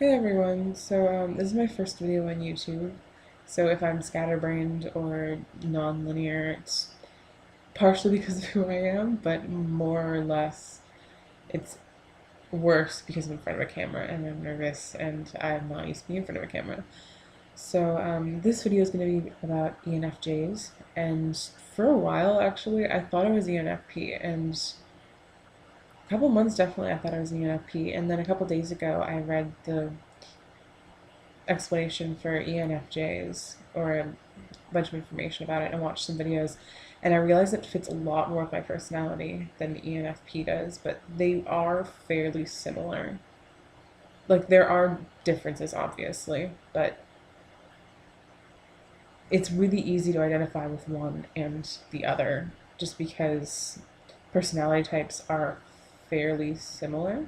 Hey everyone, this is my first video on YouTube, so if I'm scatterbrained or non-linear, it's partially because of who I am, but more or less it's worse because I'm in front of a camera and I'm nervous and I'm not used to being in front of a camera. This video is going to be about ENFJs, and for a while actually I thought I was ENFP, and a couple months definitely I thought I was ENFP, and then a couple days ago I read the explanation for ENFJs or a bunch of information about it and watched some videos, and I realized it fits a lot more with my personality than ENFP does, but they are fairly similar. Like, there are differences, obviously, but it's really easy to identify with one and the other just because personality types are fairly similar.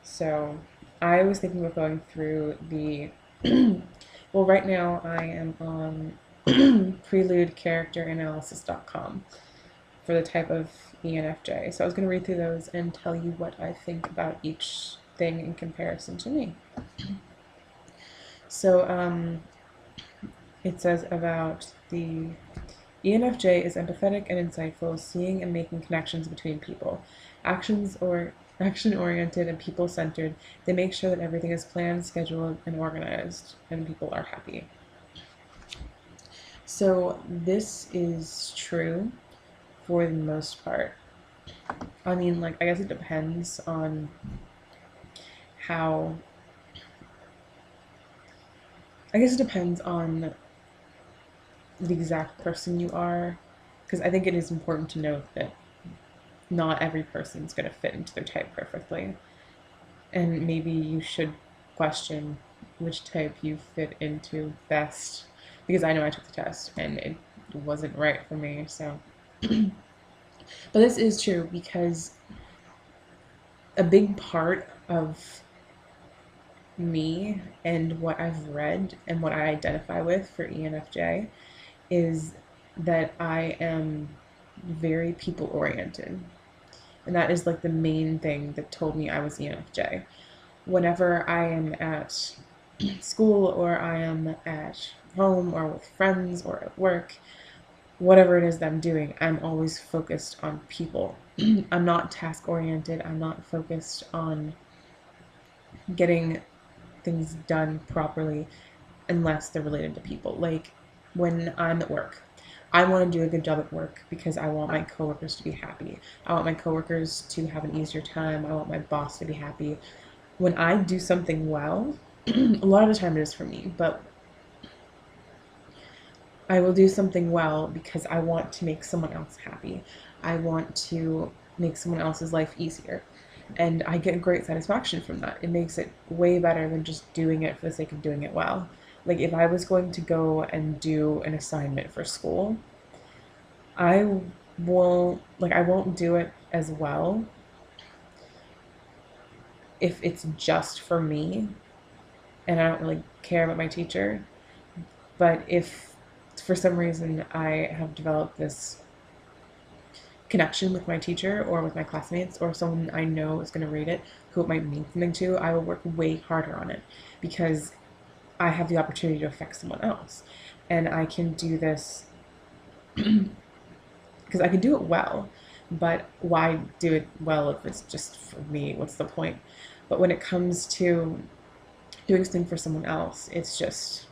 So I was thinking of going through the well, right now I am on preludecharacteranalysis.com for the type of ENFJ. So I was going to read through those and tell you what I think about each thing in comparison to me. So it says about the ENFJ is empathetic and insightful, seeing and making connections between people. Action-oriented and people-centered, they make sure that everything is planned, scheduled, and organized, and people are happy. So this is true for the most part. I mean, like, I guess it depends on how... I guess it depends on the exact person you are, because I think it is important to note that not every person's going to fit into their type perfectly. And maybe you should question which type you fit into best, because I know I took the test and it wasn't right for me, so. But this is true because a big part of me and what I've read and what I identify with for ENFJ is that I am very people oriented. And that is like the main thing that told me I was ENFJ. Whenever I am at school or I am at home or with friends or at work, whatever it is that I'm doing, I'm always focused on people. I'm not task oriented. I'm not focused on getting things done properly unless they're related to people. Like when I'm at work, I want to do a good job at work because I want my coworkers to be happy. I want my coworkers to have an easier time. I want my boss to be happy. When I do something well, a lot of the time it is for me, but I will do something well because I want to make someone else happy. I want to make someone else's life easier. And I get great satisfaction from that. It makes it way better than just doing it for the sake of doing it well. Like if I was going to go and do an assignment for school, I won't do it as well if it's just for me and I don't really care about my teacher. But if for some reason I have developed this connection with my teacher or with my classmates or someone I know is going to read it who it might mean something to, I will work way harder on it because I have the opportunity to affect someone else. And I can do this because I can do it well, but why do it well if it's just for me? What's the point? But when it comes to doing something for someone else, it's just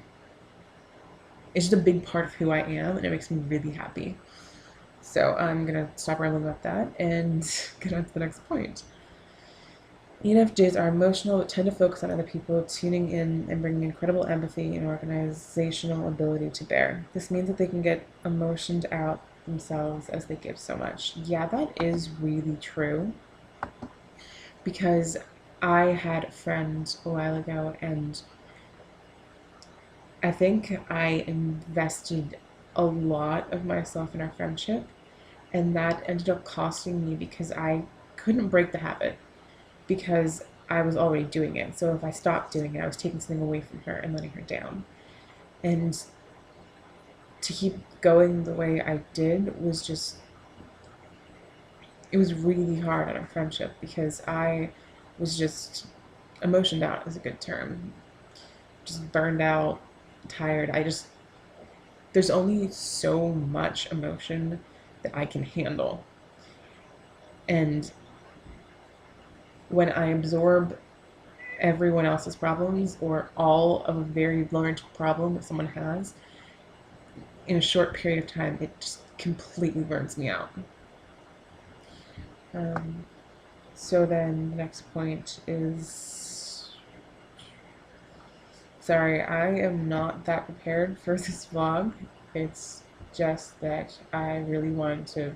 a big part of who I am, and it makes me really happy. So I'm gonna stop rambling about that and get on to the next point. ENFJs are emotional but tend to focus on other people, tuning in and bringing incredible empathy and organizational ability to bear. This means that they can get emotioned out themselves as they give so much. Yeah, that is really true. Because I had a friend a while ago, and I think I invested a lot of myself in our friendship, and that ended up costing me because I couldn't break the habit because I was already doing it. So if I stopped doing it, I was taking something away from her and letting her down. And to keep going the way I did was just, it was really hard on our friendship because I was just emotioned out is a good term. Just burned out, tired. There's only so much emotion that I can handle. And when I absorb everyone else's problems or all of a very large problem that someone has in a short period of time, it just completely burns me out. Um, so then the next point is, sorry, I am not that prepared for this vlog. It's just that I really wanted to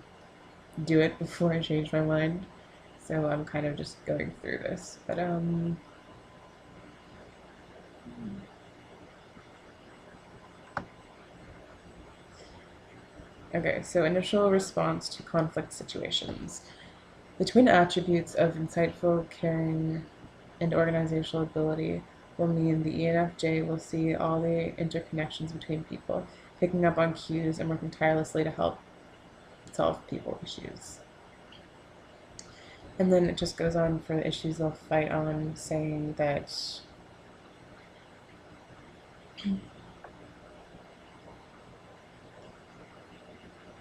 do it before I changed my mind. So I'm kind of just going through this. But okay, so initial response to conflict situations. The twin attributes of insightful, caring, and organizational ability will mean the ENFJ will see all the interconnections between people, picking up on cues and working tirelessly to help solve people issues. And then it just goes on for the issues they'll fight on, saying that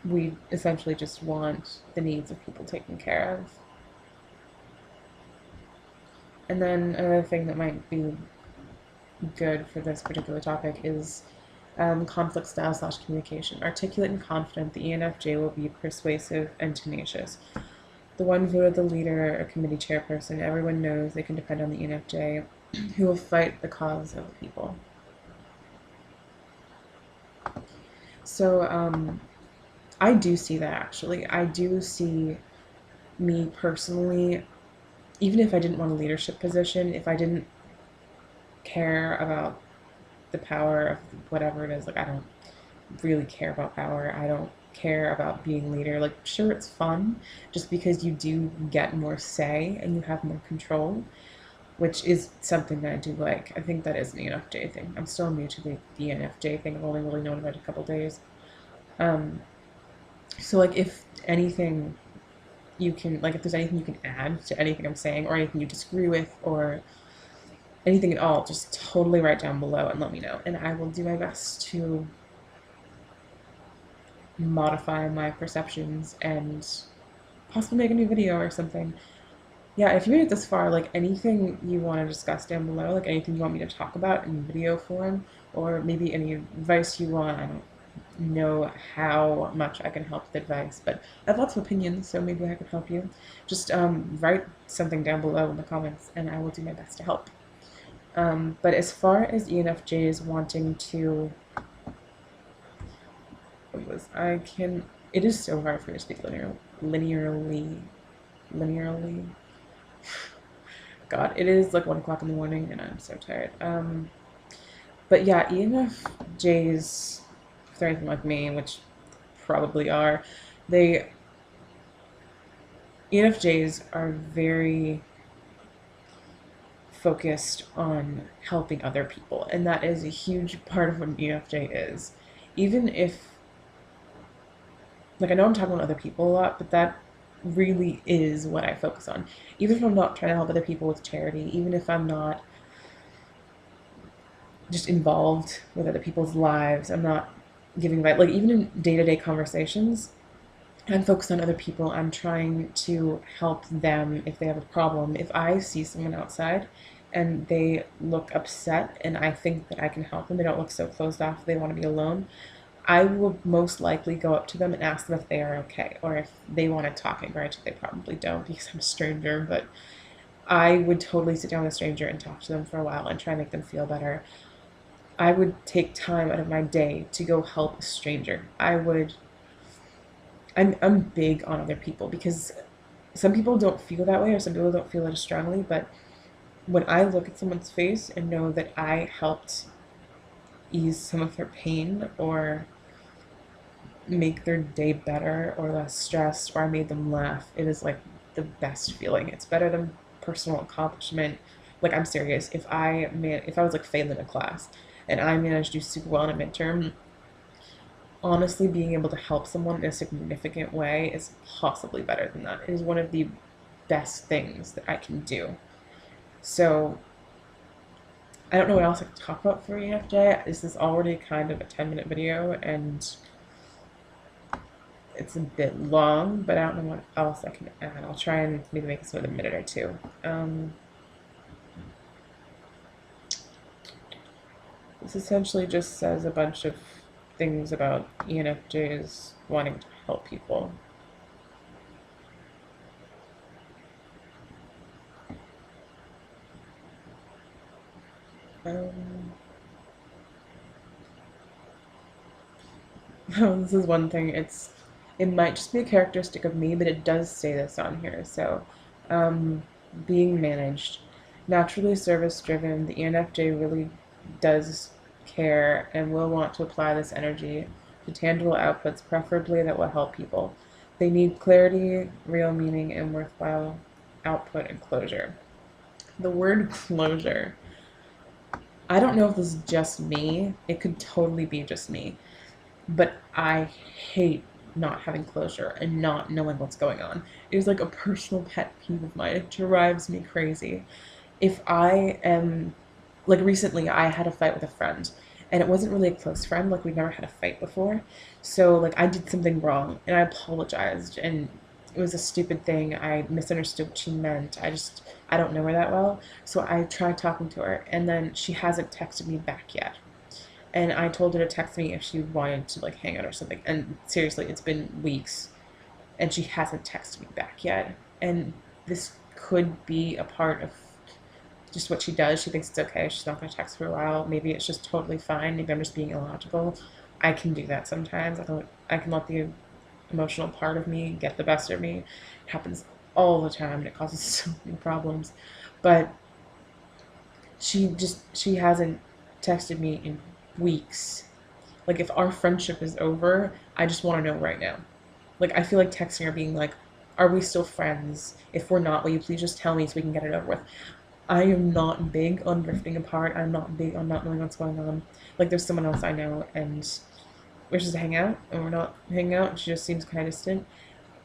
we essentially just want the needs of people taken care of. And then another thing that might be good for this particular topic is conflict style / communication. Articulate and confident, the ENFJ will be persuasive and tenacious. The one voted the leader or committee chairperson, everyone knows they can depend on the ENFJ, who will fight the cause of the people. So I do see that, actually. I do see me personally, even if I didn't want a leadership position, if I didn't care about the power of whatever it is, like I don't really care about power. I don't care about being leader. Like, sure, it's fun just because you do get more say and you have more control, which is something that I do like. I think that is an ENFJ thing. I'm still new to the ENFJ thing. I've only really known about it a couple days. So like if anything you can, like if there's anything you can add to anything I'm saying or anything you disagree with or anything at all, just totally write down below and let me know. And I will do my best to modify my perceptions and possibly make a new video or something. Yeah, if you made it this far, like anything you want to discuss down below, like anything you want me to talk about in video form, or maybe any advice you want, I don't know how much I can help with advice, but I have lots of opinions, so maybe I can help you. Just write something down below in the comments, and I will do my best to help. But as far as ENFJs wanting to, it is so hard for me to speak linearly. God, it is like 1 o'clock in the morning, and I'm so tired. But yeah, ENFJs, if they're anything like me, which probably are, ENFJs are very focused on helping other people, and that is a huge part of what an ENFJ is. Even if, like, I know I'm talking about other people a lot, but that really is what I focus on. Even if I'm not trying to help other people with charity, even if I'm not just involved with other people's lives, I'm not giving advice, like even in day-to-day conversations, I'm focused on other people. I'm trying to help them if they have a problem. If I see someone outside and they look upset and I think that I can help them, they don't look so closed off, they want to be alone, I will most likely go up to them and ask them if they are okay, or if they want to talk. And granted, they probably don't because I'm a stranger, but I would totally sit down with a stranger and talk to them for a while and try and make them feel better. I would take time out of my day to go help a stranger. I'm big on other people because some people don't feel that way or some people don't feel it as strongly, but when I look at someone's face and know that I helped ease some of their pain or make their day better or less stressed, or I made them laugh, it is like the best feeling. It's better than personal accomplishment. Like, I'm serious. If I was like failing a class and I managed to do super well in a midterm, honestly, being able to help someone in a significant way is possibly better than that. It is one of the best things that I can do. So I don't know what else I can talk about for ENFJ. This is already kind of a 10-minute video, and it's a bit long, but I don't know what else I can add. I'll try and maybe make this with a minute or two. This essentially just says a bunch of things about ENFJs wanting to help people. This is one thing. It might just be a characteristic of me, but it does say this on here. So, being managed, naturally service-driven, the ENFJ really does care and will want to apply this energy to tangible outputs, preferably that will help people. They need clarity, real meaning, and worthwhile output and closure. The word closure. I don't know if this is just me. It could totally be just me. But I hate not having closure and not knowing what's going on. It is like a personal pet peeve of mine. It drives me crazy. If I am, like recently, I had a fight with a friend, and it wasn't really a close friend, like we'd never had a fight before. So, like, I did something wrong, and I apologized, and it was a stupid thing. I misunderstood what she meant. I don't know her that well. So I tried talking to her, and then she hasn't texted me back yet. And I told her to text me if she wanted to like hang out or something. And seriously, it's been weeks and she hasn't texted me back yet. And this could be a part of just what she does. She thinks it's okay. She's not going to text for a while. Maybe it's just totally fine. Maybe I'm just being illogical. I can do that sometimes. I can let the emotional part of me get the best of me. It happens all the time and it causes so many problems. But she hasn't texted me in weeks. Like, if our friendship is over, I just want to know right now. Like, I feel like texting her being like, are we still friends? If we're not, will you please just tell me so we can get it over with? I am not big on drifting apart. I'm not big on not knowing what's going on. Like, there's someone else I know and wishes to hang out, and we're not hanging out. She just seems kind of distant.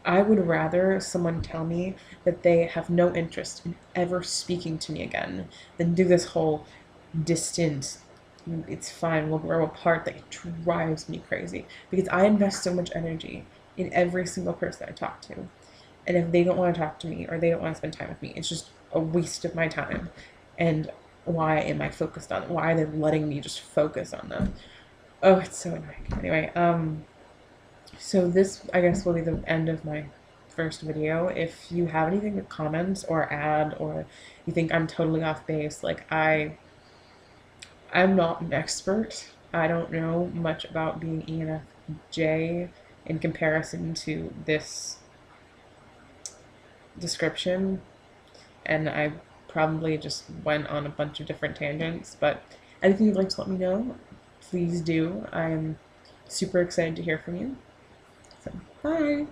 I would rather someone tell me that they have no interest in ever speaking to me again than do this whole distant, it's fine, we'll grow apart, that drives me crazy. Because I invest so much energy in every single person I talk to. And if they don't want to talk to me or they don't want to spend time with me, it's just a waste of my time. And why am I focused on it? Why are they letting me just focus on them? Oh, it's so annoying. Anyway, so this, I guess, will be the end of my first video. If you have anything to comment or add, or you think I'm totally off base, like I'm not an expert. I don't know much about being ENFJ in comparison to this description, and I probably just went on a bunch of different tangents, but anything you'd like to let me know, please do. I'm super excited to hear from you. So, bye!